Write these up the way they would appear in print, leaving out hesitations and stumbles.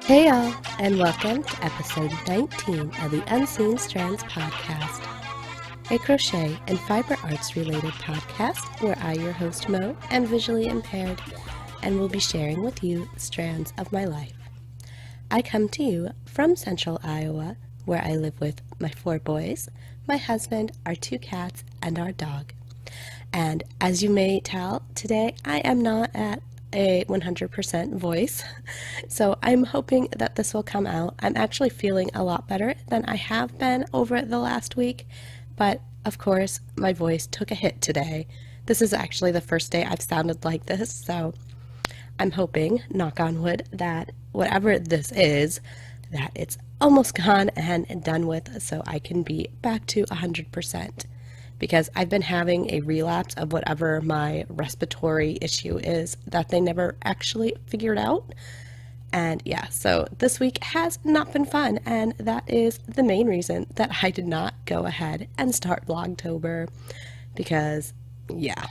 Hey y'all, and welcome to episode 19 of the Unseen Strands podcast, a crochet and fiber arts related podcast where I, your host Mo, am visually impaired and will be sharing with you strands of my life. I come to you from central Iowa, where I live with my 4 boys, my husband, our 2 cats, and our dog. And as you may tell, today I am not at a 100% voice, so I'm hoping that this will come out. I'm actually feeling a lot better than I have been over the last week, but of course my voice took a hit today. This is actually the first day I've sounded like this, so I'm hoping, knock on wood, that whatever this is, that it's almost gone and done with, so I can be back to 100%. Because I've been having a relapse of whatever my respiratory issue is that they never actually figured out. And yeah, so this week has not been fun, and that is the main reason that I did not go ahead and start Blogtober. Because yeah,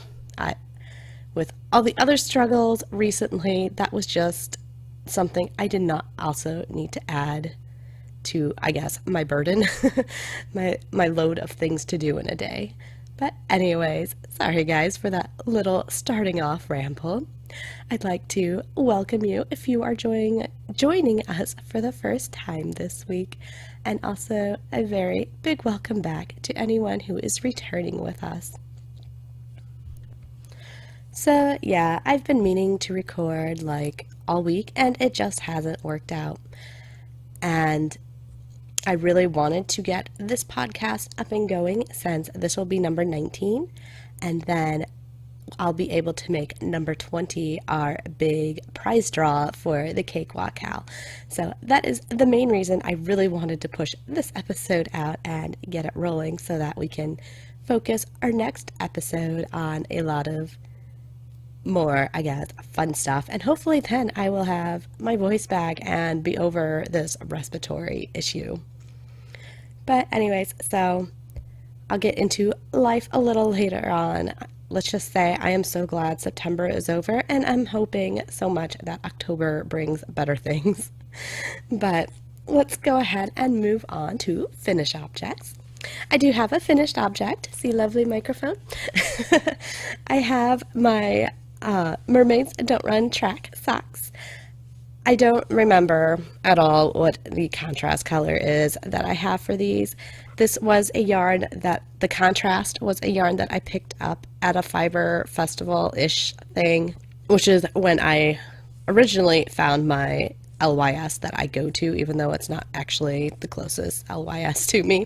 with all the other struggles recently, that was just something I did not also need to add to, I guess, my burden, my load of things to do in a day. But anyways, sorry guys for that little starting off ramble. I'd like to welcome you if you are joining us for the first time this week, and also a very big welcome back to anyone who is returning with us. So yeah, I've been meaning to record like all week and it just hasn't worked out. And I really wanted to get this podcast up and going since this will be number 19, and then I'll be able to make number 20 our big prize draw for the cakewalk owl. So that is the main reason I really wanted to push this episode out and get it rolling so that we can focus our next episode on a lot of more, I guess, fun stuff, and hopefully then I will have my voice back and be over this respiratory issue. But anyways, so I'll get into life a little later on. Let's just say I am so glad September is over, and I'm hoping so much that October brings better things. But let's go ahead and move on to finished objects. I do have a finished object. See, lovely microphone. I have my Mermaids Don't Run track socks. I don't remember at all what the contrast color is that I have for these. This was a yarn that, the contrast was a yarn that I picked up at a fiber festival-ish thing, which is when I originally found my LYS that I go to, even though it's not actually the closest LYS to me.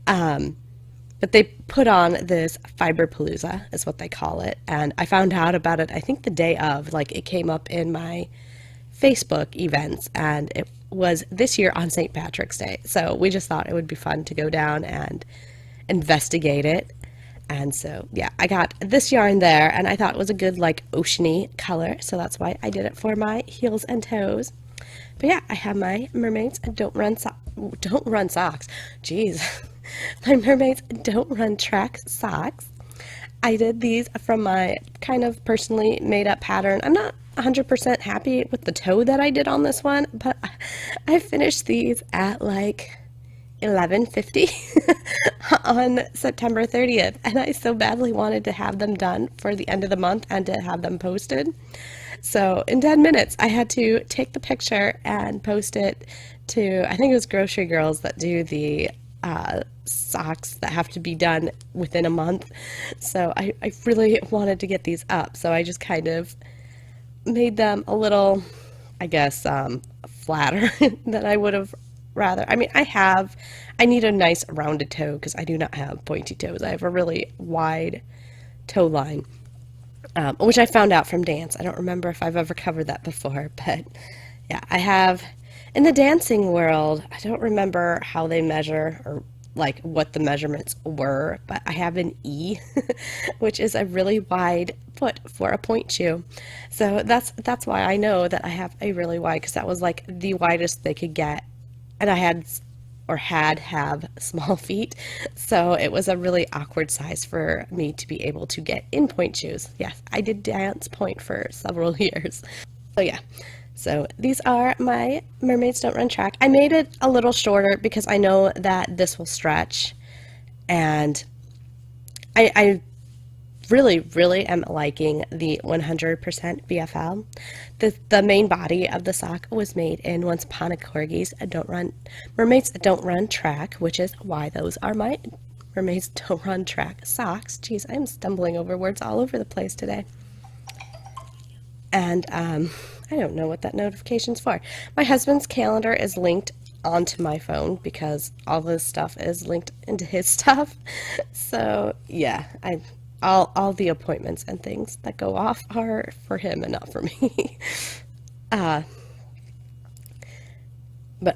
But they put on this Fiber Palooza, is what they call it, and I found out about it, I think the day of, like it came up in my Facebook events, and it was this year on St. Patrick's Day, so we just thought it would be fun to go down and investigate it. And so yeah, I got this yarn there, and I thought it was a good like oceany color, so that's why I did it for my heels and toes. But yeah, I have my Mermaids Don't Run Socks. Jeez. My Mermaids Don't Run track socks. I did these from my kind of personally made up pattern. I'm not 100% happy with the toe that I did on this one, but I finished these at like 11:50 on September 30th, and I so badly wanted to have them done for the end of the month and to have them posted. So in 10 minutes I had to take the picture and post it to, I think it was Grocery Girls that do the socks that have to be done within a month. So I really wanted to get these up, so I just kind of made them a little, I guess, flatter than I would have rather. I mean, I need a nice rounded toe because I do not have pointy toes. I have a really wide toe line, which I found out from dance. I don't remember if I've ever covered that before, but yeah, I have. In the dancing world, I don't remember how they measure or like what the measurements were, but I have an E, which is a really wide foot for a point shoe. So that's why I know that I have a really wide, because that was like the widest they could get, and I had small feet, so it was a really awkward size for me to be able to get in point shoes. Yes, I did dance point for several years. So yeah, so these are my Mermaids Don't Run track. I made it a little shorter because I know that this will stretch, and I really am liking the 100% BFL. The main body of the sock was made in Once Upon a Corgi's Mermaids Don't Run track, which is why those are my Mermaids Don't Run track socks. Jeez, I'm stumbling over words all over the place today. And I don't know what that notification's for. My husband's calendar is linked onto my phone because all this stuff is linked into his stuff. So yeah, all the appointments and things that go off are for him and not for me. But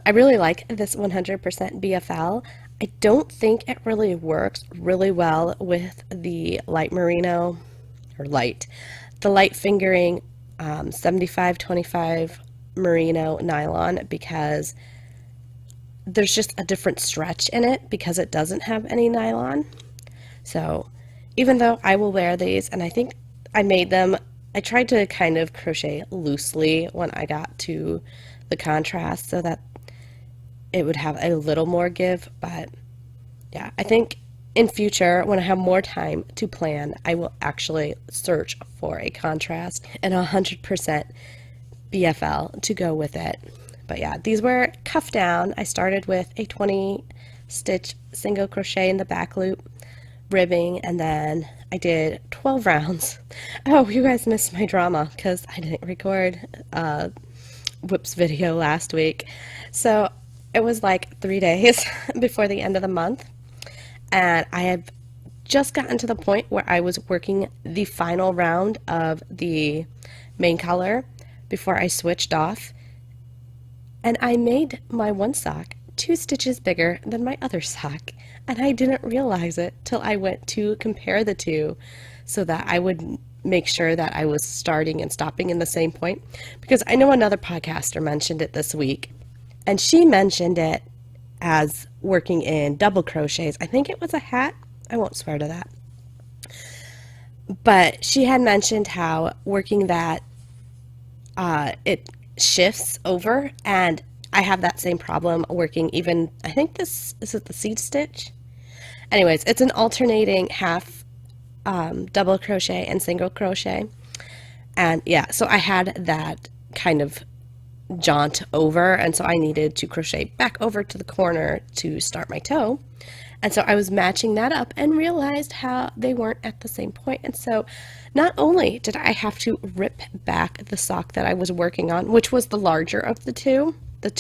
I really like this 100% BFL. I don't think it really works really well with the light merino, or the light fingering 75-25 merino nylon, because there's just a different stretch in it because it doesn't have any nylon. So even though I will wear these, and I think I made them, I tried to kind of crochet loosely when I got to the contrast so that it would have a little more give, but yeah, I think in future, when I have more time to plan, I will actually search for a contrast and 100% BFL to go with it. But yeah, these were cuffed down. I started with a 20 stitch single crochet in the back loop, ribbing, and then I did 12 rounds. Oh, you guys missed my drama because I didn't record Wip's video last week. So it was like 3 days before the end of the month, and I have just gotten to the point where I was working the final round of the main color before I switched off, and I made my one sock 2 stitches bigger than my other sock, and I didn't realize it till I went to compare the two so that I would make sure that I was starting and stopping in the same point, because I know another podcaster mentioned it this week, and she mentioned it as working in double crochets. I think it was a hat. I won't swear to that. But she had mentioned how working that it shifts over, and I have that same problem working even, I think this is it the seed stitch? Anyways, it's an alternating half double crochet and single crochet. And yeah, so I had that kind of jaunt over, and so I needed to crochet back over to the corner to start my toe, and so I was matching that up and realized how they weren't at the same point. And so not only did I have to rip back the sock that I was working on, which was the larger of the 2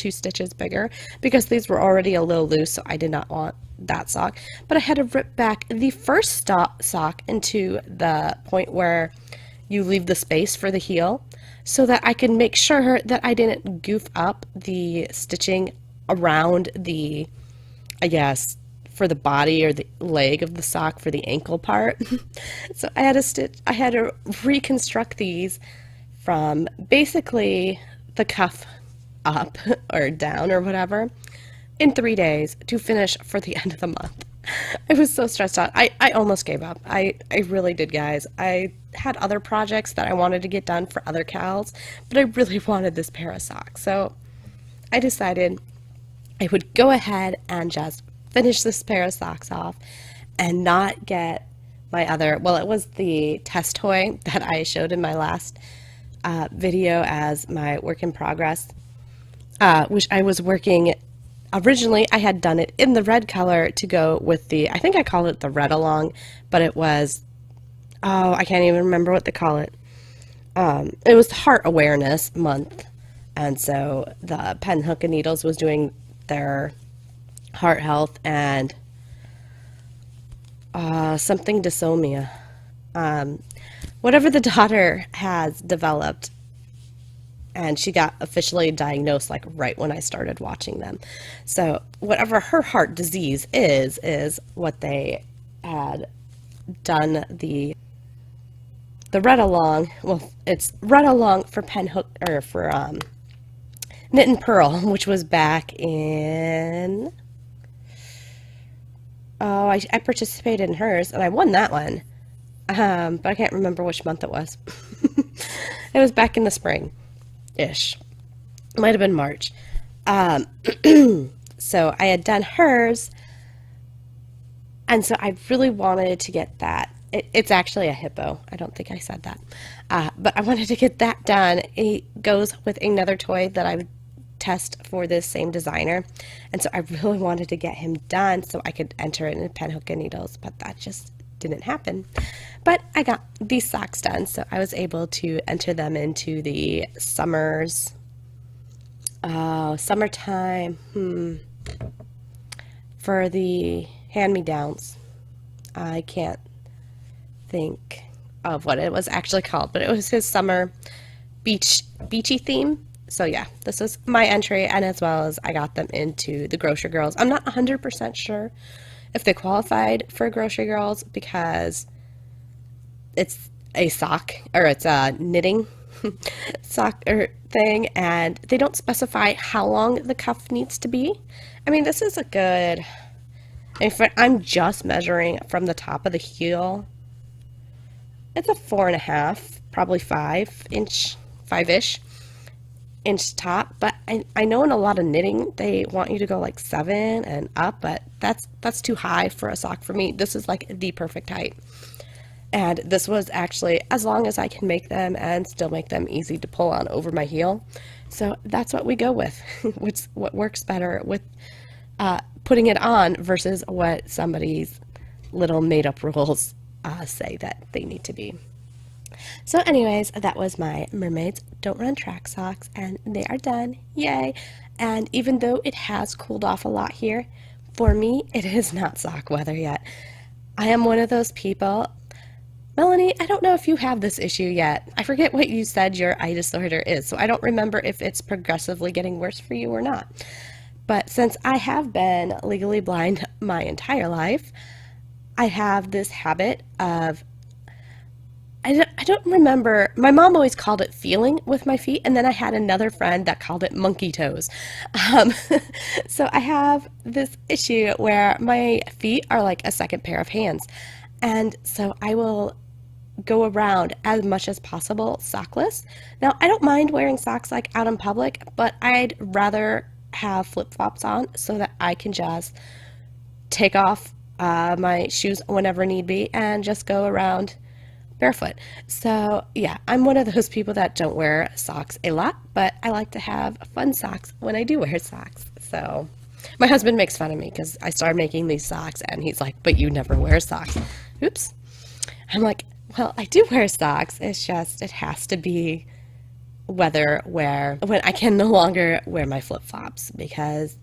stitches bigger, because these were already a little loose, so I did not want that sock, but I had to rip back the first sock into the point where you leave the space for the heel, so that I could make sure that I didn't goof up the stitching around the, I guess, for the body or the leg of the sock for the ankle part. So I had to reconstruct these from basically the cuff up or down or whatever in 3 days to finish for the end of the month. I was so stressed out. I almost gave up. I really did, guys. I had other projects that I wanted to get done for other cows, but I really wanted this pair of socks. So I decided I would go ahead and just finish this pair of socks off and not get my other, well, it was the test toy that I showed in my last video as my work in progress, which I was working. Originally, I had done it in the red color to go with the, I think I called it the Red Along, but it was, oh, I can't even remember what they call it. It was Heart Awareness Month, and so the Pen Hook and Needles was doing their heart health and something dysomia. Whatever the daughter has developed, and she got officially diagnosed like right when I started watching them. So whatever her heart disease is what they had done the Red Along. Well, it's Red Along for Pen Hook, or for Knit and Purl, which was back in, oh, I participated in hers and I won that one, but I can't remember which month it was. It was back in the spring. March-ish. Might have been March. So I had done hers, and so I really wanted to get that. It's actually a hippo. I don't think I said that. But I wanted to get that done. It goes with another toy that I would test for this same designer. And so I really wanted to get him done so I could enter it in pen, hook, and needles, but that just didn't happen. But I got these socks done, so I was able to enter them into the summertime, for the hand-me-downs. I can't think of what it was actually called, but it was his summer beachy theme. So yeah, this was my entry, and as well as I got them into the Grocery Girls. I'm not 100% sure if they qualified for Grocery Girls because it's a sock, or it's a knitting sock or thing, and they don't specify how long the cuff needs to be. I mean, this is a good, if I'm just measuring from the top of the heel, it's a 4.5, probably 5-ish inch top, but I know in a lot of knitting they want you to go like 7 and up, but that's too high for a sock for me. This is like the perfect height, and this was actually as long as I can make them and still make them easy to pull on over my heel. So that's what we go with. What works better with putting it on versus what somebody's little made-up rules say that they need to be. So anyways, that was my Mermaids Don't Run Track socks, and they are done. Yay! And even though it has cooled off a lot here, for me, it is not sock weather yet. I am one of those people. Melanie, I don't know if you have this issue yet. I forget what you said your eye disorder is, so I don't remember if it's progressively getting worse for you or not. But since I have been legally blind my entire life, I have this habit of, I don't remember, my mom always called it feeling with my feet, and then I had another friend that called it monkey toes. So I have this issue where my feet are like a second pair of hands, and so I will go around as much as possible sockless. Now, I don't mind wearing socks like out in public, but I'd rather have flip-flops on so that I can just take off my shoes whenever need be and just go around barefoot. So yeah, I'm one of those people that don't wear socks a lot, but I like to have fun socks when I do wear socks. So my husband makes fun of me because I started making these socks, and he's like, but you never wear socks. Oops. I'm like, well, I do wear socks. It's just, it has to be weather where, when I can no longer wear my flip-flops, because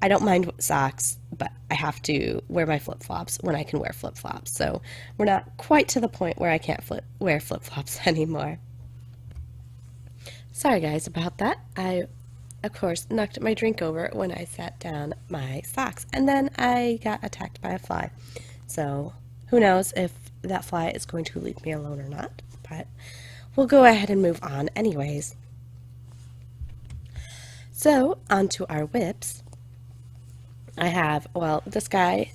I don't mind socks, but I have to wear my flip-flops when I can wear flip-flops. So we're not quite to the point where I can't wear flip-flops anymore. Sorry guys about that. I, of course, knocked my drink over when I sat down my socks, and then I got attacked by a fly. So who knows if that fly is going to leave me alone or not, but we'll go ahead and move on anyways. So onto our whips. I have, well, this guy,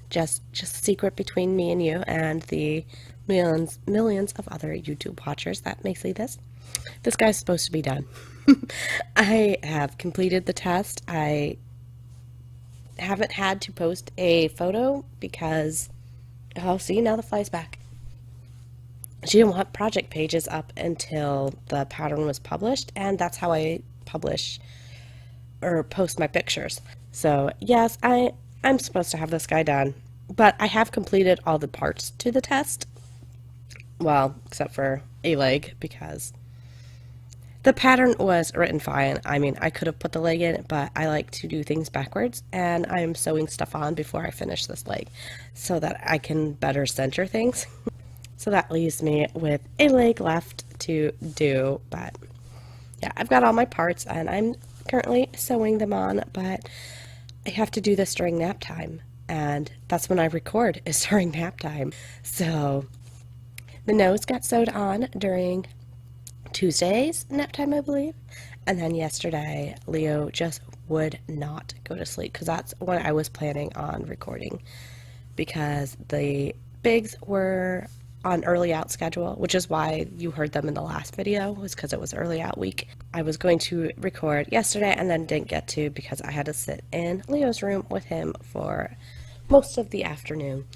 just secret between me and you and the millions of other YouTube watchers that may see this. This guy's supposed to be done. I have completed the test. I haven't had to post a photo because, oh, see, now the fly's back. She didn't want project pages up until the pattern was published, and that's how I publish or post my pictures. So yes, I'm supposed to have this guy done, but I have completed all the parts to the test. Well, except for a leg, because the pattern was written fine. I mean, I could have put the leg in, but I like to do things backwards, and I'm sewing stuff on before I finish this leg so that I can better center things. So that leaves me with a leg left to do, but yeah, I've got all my parts, and I'm currently sewing them on, but I have to do this during nap time, and that's when I record, is during nap time. So the nose got sewed on during Tuesday's nap time, I believe, and then yesterday Leo just would not go to sleep, because that's when I was planning on recording, because the bigs were on early out schedule, which is why you heard them in the last video, was because it was early out week. I was going to record yesterday and then didn't get to because I had to sit in Leo's room with him for most of the afternoon.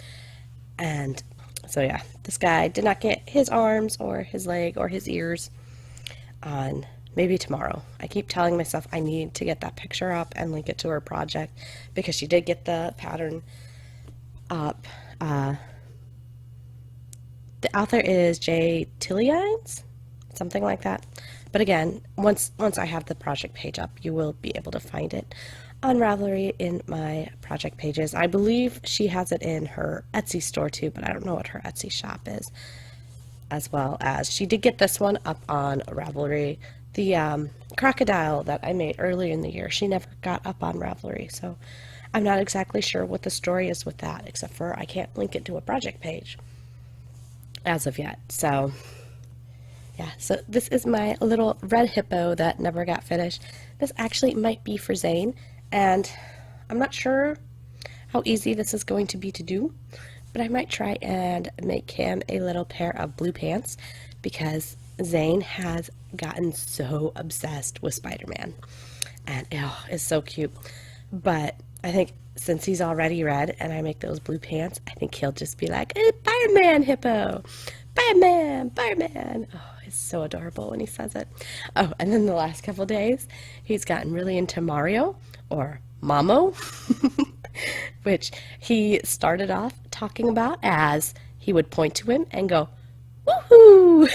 And so yeah, this guy did not get his arms or his leg or his ears on maybe tomorrow. I keep telling myself I need to get that picture up and link it to her project because she did get the pattern up. The author is J. Tillines, something like that. But again, once I have the project page up, you will be able to find it on Ravelry in my project pages. I believe she has it in her Etsy store too, but I don't know what her Etsy shop is. As well as she did get this one up on Ravelry. The crocodile that I made earlier in the year, she never got up on Ravelry, so I'm not exactly sure what the story is with that, except for I can't link it to a project page as of yet. So yeah, so this is my little red hippo that never got finished. This actually might be for Zane, and I'm not sure how easy this is going to be to do, but I might try and make him a little pair of blue pants because Zane has gotten so obsessed with Spider-Man, and it's so cute. But I think since he's already red and I make those blue pants, I think he'll just be like, Spider-Man hippo, Spider-Man, Spider-Man. Oh, it's so adorable when he says it. Oh, and then the last couple days, he's gotten really into Mario, or Mamo, which he started off talking about as he would point to him and go, woohoo!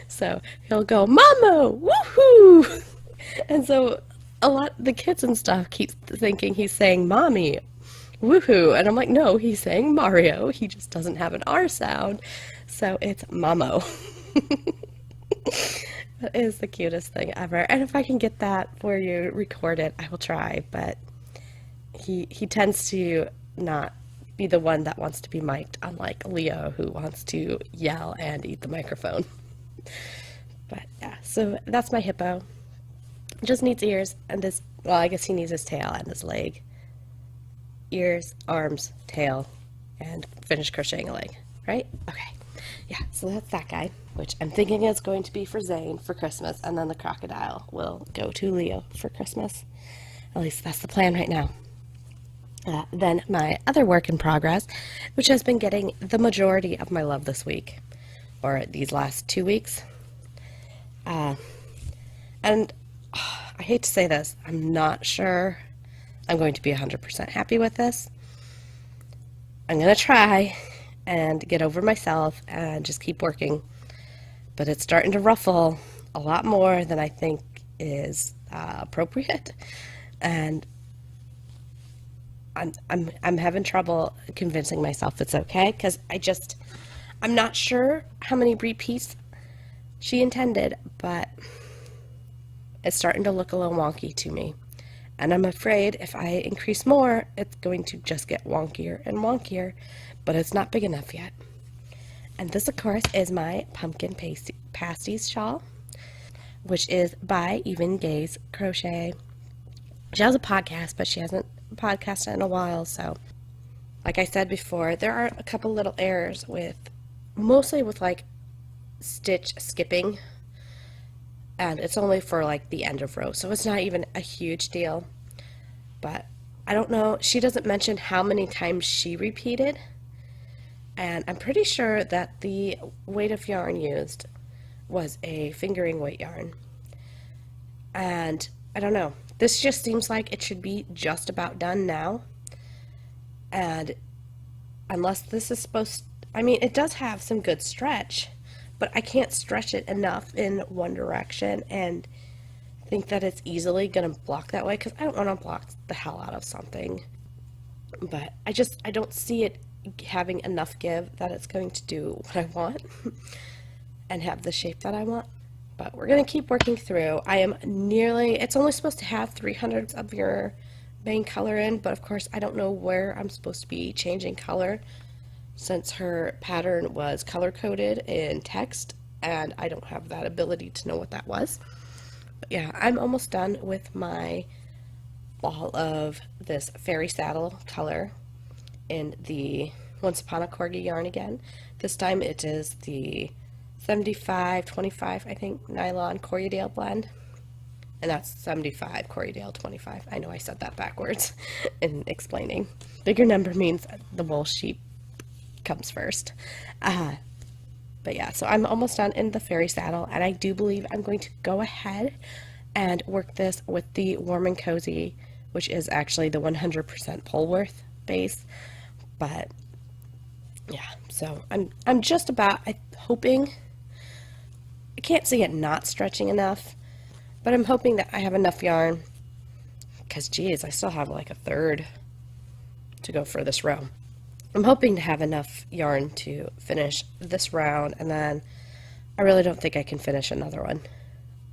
So he'll go, Mamo, woohoo! And so a lot the kids and stuff keep thinking he's saying mommy, woohoo, and I'm like, no, he's saying Mario. He just doesn't have an R sound, so it's Mamo. That is the cutest thing ever. And if I can get that for you recorded, I will try. But he tends to not be the one that wants to be mic'd, unlike Leo, who wants to yell and eat the microphone. But yeah, so that's my hippo. Just needs ears and this, well, I guess he needs his tail and his leg. Ears, arms, tail, and finish crocheting a leg, right? Okay, yeah, so that's that guy, which I'm thinking is going to be for Zane for Christmas, and then the crocodile will go to Leo for Christmas. At least that's the plan right now. Then my other work in progress, which has been getting the majority of my love this week, or these last 2 weeks. And I hate to say this, I'm not sure I'm going to be 100% happy with this. I'm going to try and get over myself and just keep working. But it's starting to ruffle a lot more than I think is appropriate. And I'm having trouble convincing myself it's okay, because I'm not sure how many repeats she intended, but it's starting to look a little wonky to me. And I'm afraid if I increase more, it's going to just get wonkier and wonkier, but it's not big enough yet. And this, of course, is my pumpkin pasties shawl, which is by Even Gaze Crochet. She has a podcast, but she hasn't podcasted in a while, so like I said before, there are a couple little errors mostly with like stitch skipping, and it's only for like the end of row, so it's not even a huge deal. But I don't know, she doesn't mention how many times she repeated, and I'm pretty sure that the weight of yarn used was a fingering weight yarn. And I don't know, this just seems like it should be just about done now. And unless this is I mean, it does have some good stretch, but I can't stretch it enough in one direction and think that it's easily going to block that way, because I don't want to block the hell out of something. But I don't see it having enough give that it's going to do what I want and have the shape that I want. But we're going to keep working through. It's only supposed to have 300 of your main color in, but of course I don't know where I'm supposed to be changing color, since her pattern was color coded in text and I don't have that ability to know what that was. But yeah, I'm almost done with my ball of this fairy saddle color in the Once Upon a Corgi yarn again. This time it is the 75-25, I think, nylon Corriedale blend. And that's 75 Corriedale 25. I know I said that backwards in explaining. Bigger number means the wool sheep comes first. But yeah, so I'm almost done in the fairy saddle, and I do believe I'm going to go ahead and work this with the Warm and Cozy, which is actually the 100% Polworth base. But yeah, so I'm just about, I'm hoping, I can't see it not stretching enough, but I'm hoping that I have enough yarn, because geez, I still have like a third to go for this row. I'm hoping to have enough yarn to finish this round, and then I really don't think I can finish another one.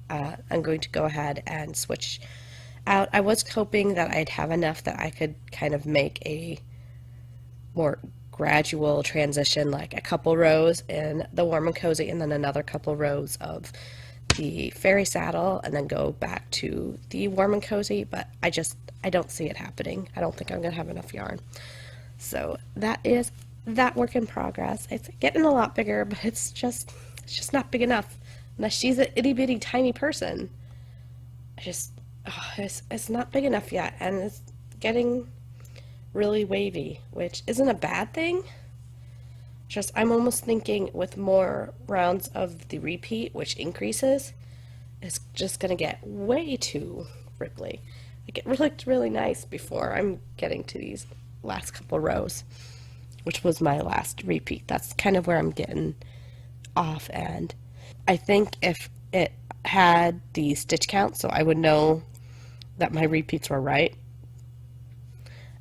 I'm going to go ahead and switch out. I was hoping that I'd have enough that I could kind of make a more gradual transition, like a couple rows in the Warm and Cozy and then another couple rows of the fairy saddle and then go back to the Warm and Cozy, but I don't see it happening. I don't think I'm going to have enough yarn. So that is that work in progress. It's getting a lot bigger, but it's just not big enough. Unless she's an itty bitty tiny person. It's not big enough yet, and it's getting really wavy, which isn't a bad thing. Just I'm almost thinking with more rounds of the repeat, which increases, it's just gonna get way too ripply. Like it looked really nice before I'm getting to these last couple rows, which was my last repeat. That's kind of where I'm getting off, and I think if it had the stitch count so I would know that my repeats were right,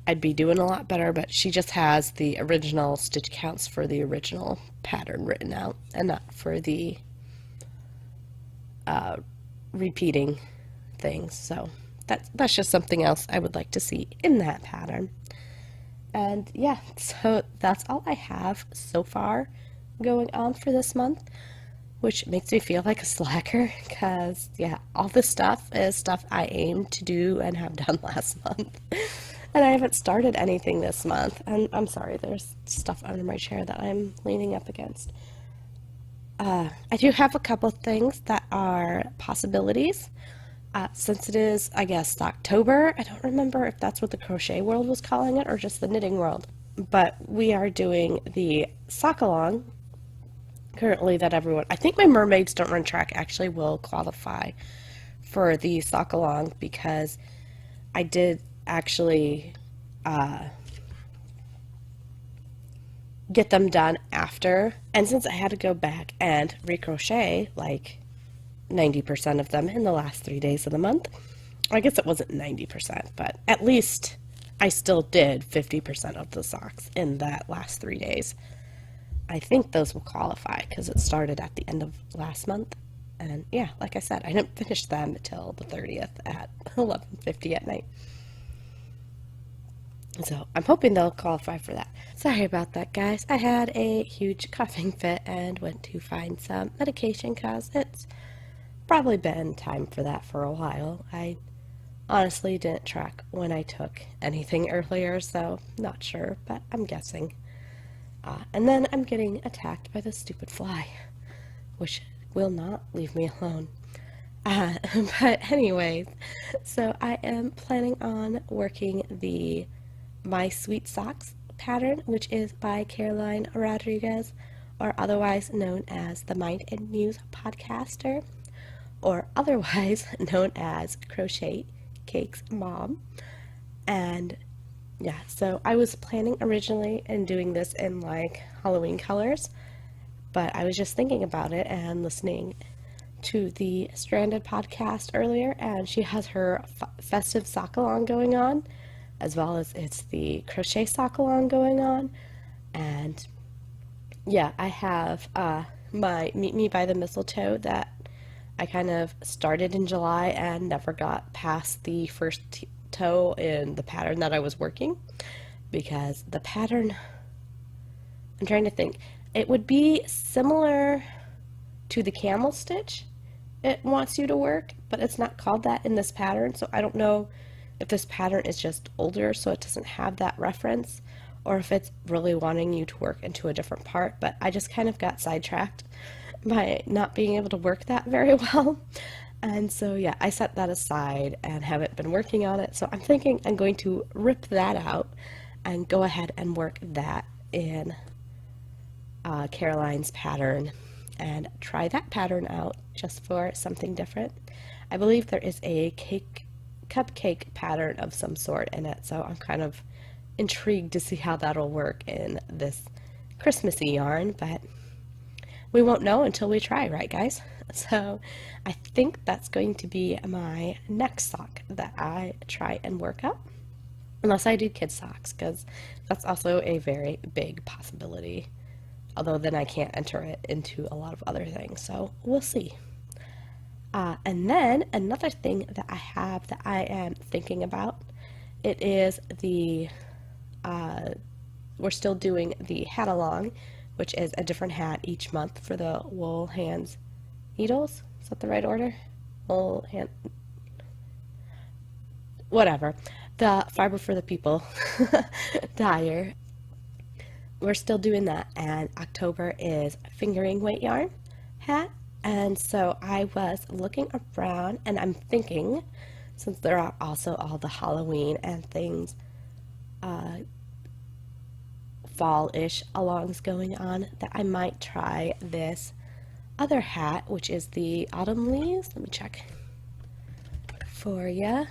I'd be doing a lot better, but she just has the original stitch counts for the original pattern written out and not for the repeating things. So that's just something else I would like to see in that pattern. And yeah, so that's all I have so far going on for this month, which makes me feel like a slacker because, yeah, all this stuff is stuff I aimed to do and have done last month. And I haven't started anything this month. And I'm sorry, there's stuff under my chair that I'm leaning up against. I do have a couple things that are possibilities. Since it is, I guess, October, I don't remember if that's what the crochet world was calling it or just the knitting world, but we are doing the sock along currently that everyone, I think my Mermaids Don't Run Track actually will qualify for the sock along because I did actually get them done after, and since I had to go back and recrochet like 90% of them in the last 3 days of the month. I guess it wasn't 90%, but at least I still did 50% of the socks in that last 3 days. I think those will qualify because it started at the end of last month. And yeah, like I said, I didn't finish them until the 30th at 11:50 at night. So I'm hoping they'll qualify for that. Sorry about that, guys. I had a huge coughing fit and went to find some medication because it's probably been time for that for a while. I honestly didn't track when I took anything earlier, so not sure, but I'm guessing. And then I'm getting attacked by the stupid fly, which will not leave me alone. But anyways, so I am planning on working the My Sweet Socks pattern, which is by Caroline Rodriguez, or otherwise known as the Mind and Muse podcaster, or otherwise known as Crochet Cake's mom. And yeah, so I was planning originally in doing this in like Halloween colors, but I was just thinking about it and listening to the Stranded podcast earlier, and she has her festive sock along going on, as well as it's the crochet sock along going on. And yeah, I have my Meet Me by the Mistletoe that I kind of started in July and never got past the first toe in the pattern that I was working, because the pattern, I'm trying to think, it would be similar to the camel stitch it wants you to work, but it's not called that in this pattern, so I don't know if this pattern is just older so it doesn't have that reference, or if it's really wanting you to work into a different part, but I just kind of got sidetracked by not being able to work that very well. And so yeah, I set that aside and haven't been working on it. So I'm thinking I'm going to rip that out and go ahead and work that in Caroline's pattern and try that pattern out just for something different. I believe there is a cupcake pattern of some sort in it, so I'm kind of intrigued to see how that'll work in this Christmassy yarn, but we won't know until we try, right guys? So I think that's going to be my next sock that I try and work up, unless I do kid socks, because that's also a very big possibility, although then I can't enter it into a lot of other things, so we'll see. And then another thing that I have that I am thinking about, it is the, we're still doing the hat along, which is a different hat each month for the wool hands needles. Is that the right order? Wool hand, whatever. The fiber for the people dyer. We're still doing that, and October is fingering weight yarn hat. And so I was looking around, and I'm thinking, since there are also all the Halloween and things, fall-ish alongs going on, that I might try this other hat, which is the autumn leaves. Let me check for ya.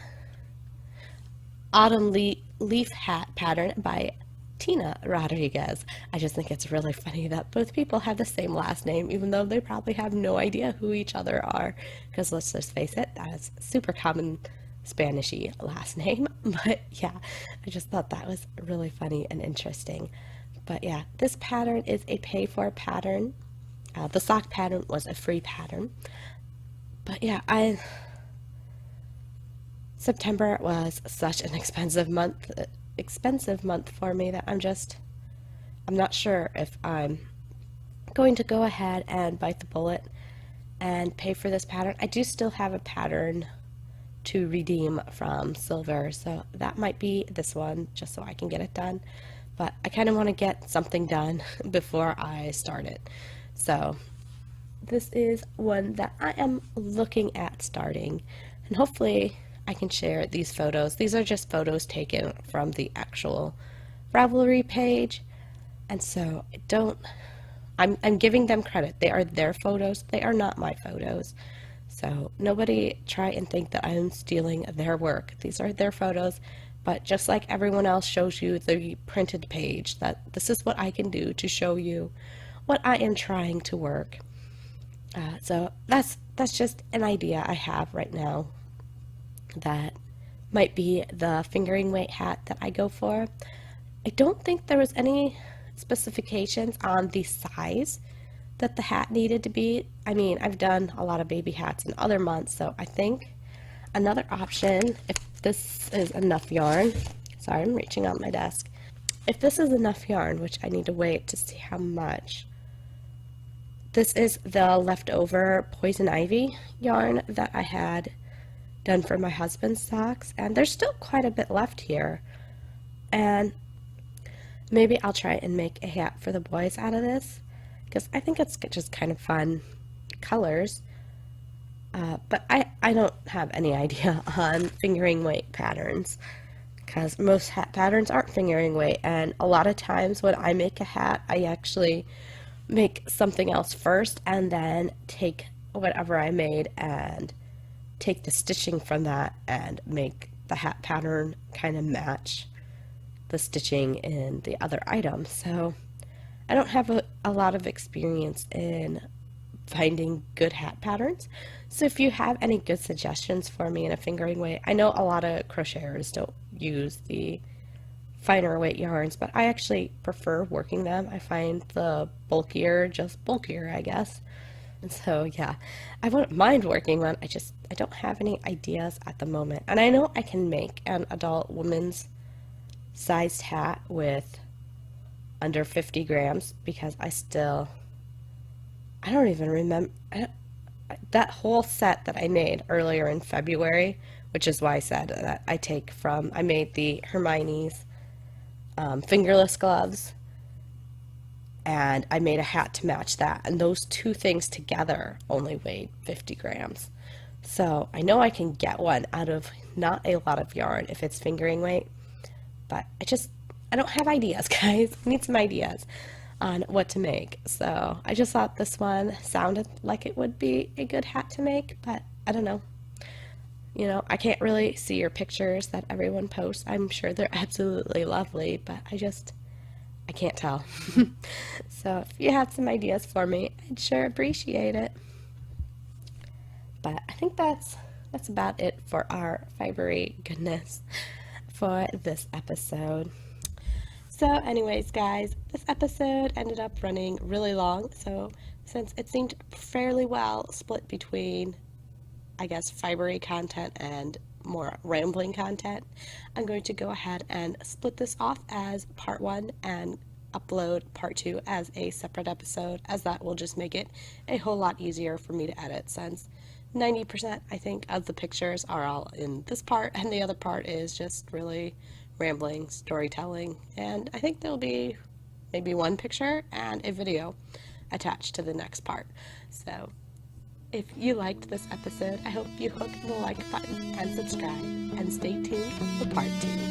Autumn leaf hat pattern by Tina Rodriguez. I just think it's really funny that both people have the same last name, even though they probably have no idea who each other are, because let's just face it, that is super common Spanishy last name. But yeah, I just thought that was really funny and interesting. But yeah, this pattern is a pay-for pattern. The sock pattern was a free pattern. But yeah, September was such an expensive month for me that I'm not sure if I'm going to go ahead and bite the bullet and pay for this pattern. I do still have a pattern to redeem from Silver, so that might be this one, just so I can get it done. But I kind of want to get something done before I start it. So this is one that I am looking at starting, and hopefully I can share these photos. These are just photos taken from the actual Ravelry page, and so I'm giving them credit. They are their photos. They are not my photos. So nobody try and think that I'm stealing their work. These are their photos, but just like everyone else shows you the printed page, that this is what I can do to show you what I am trying to work. So that's just an idea I have right now. That might be the fingering weight hat that I go for. I don't think there was any specifications on the size that the hat needed to be. I mean, I've done a lot of baby hats in other months, so I think another option, if this is enough yarn, sorry, I'm reaching on my desk. If this is enough yarn, which I need to wait to see how much, this is the leftover poison ivy yarn that I had done for my husband's socks, and there's still quite a bit left here, and maybe I'll try and make a hat for the boys out of this, because I think it's just kind of fun colors. But I don't have any idea on fingering weight patterns, because most hat patterns aren't fingering weight, and a lot of times when I make a hat, I actually make something else first and then take whatever I made and take the stitching from that and make the hat pattern kind of match the stitching in the other item. So I don't have a lot of experience in finding good hat patterns. So if you have any good suggestions for me in a fingering weight, I know a lot of crocheters don't use the finer weight yarns, but I actually prefer working them. I find the bulkier just bulkier, I guess. And so yeah, I wouldn't mind working one. I don't have any ideas at the moment. And I know I can make an adult woman's sized hat with under 50 grams, because I don't even remember that whole set that I made earlier in February, which is why I said that I made the Hermione's fingerless gloves, and I made a hat to match that, and those two things together only weighed 50 grams. So I know I can get one out of not a lot of yarn if it's fingering weight, but I don't have ideas, guys. I need some ideas on what to make. So I just thought this one sounded like it would be a good hat to make, but I don't know. You know, I can't really see your pictures that everyone posts. I'm sure they're absolutely lovely, but I can't tell. So if you have some ideas for me, I'd sure appreciate it. But I think that's about it for our fibery goodness for this episode. So anyways, guys, this episode ended up running really long, so since it seemed fairly well split between, I guess, fibery content and more rambling content, I'm going to go ahead and split this off as part 1 and upload part 2 as a separate episode, as that will just make it a whole lot easier for me to edit, since 90% I think of the pictures are all in this part, and the other part is just really rambling storytelling, and I think there'll be maybe one picture and a video attached to the next part. So if you liked this episode, I hope you hook the like button and subscribe, and stay tuned for part 2.